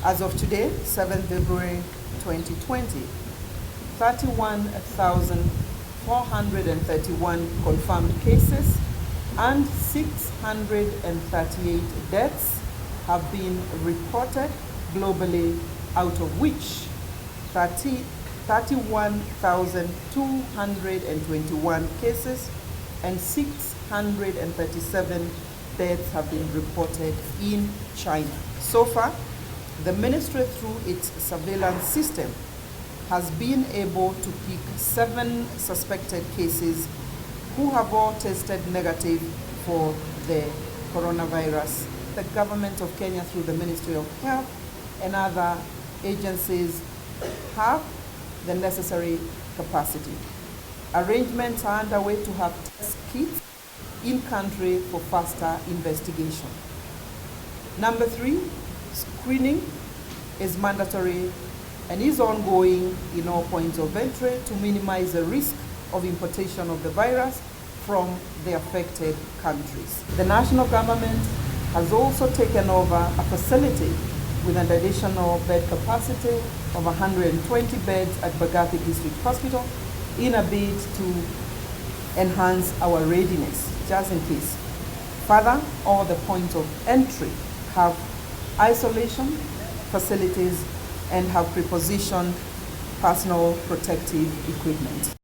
As of today, 7 February 2020, 31,431 confirmed cases and 638 deaths have been reported globally, out of which 31,221 cases and 637 deaths have been reported in China. So far, the ministry, through its surveillance system, has been able to pick 7 suspected cases who have all tested negative for the coronavirus. The government of Kenya, through the Ministry of Health and other agencies, have the necessary capacity. Arrangements are underway to have test kits in country for faster investigation. Number 3, screening is mandatory and is ongoing in all points of entry to minimize the risk of importation of the virus from the affected countries. The national government has also taken over a facility with an additional bed capacity of 120 beds at Bagathi District Hospital in a bid to enhance our readiness, just in case. Further, all the points of entry have isolation facilities and have prepositioned personal protective equipment.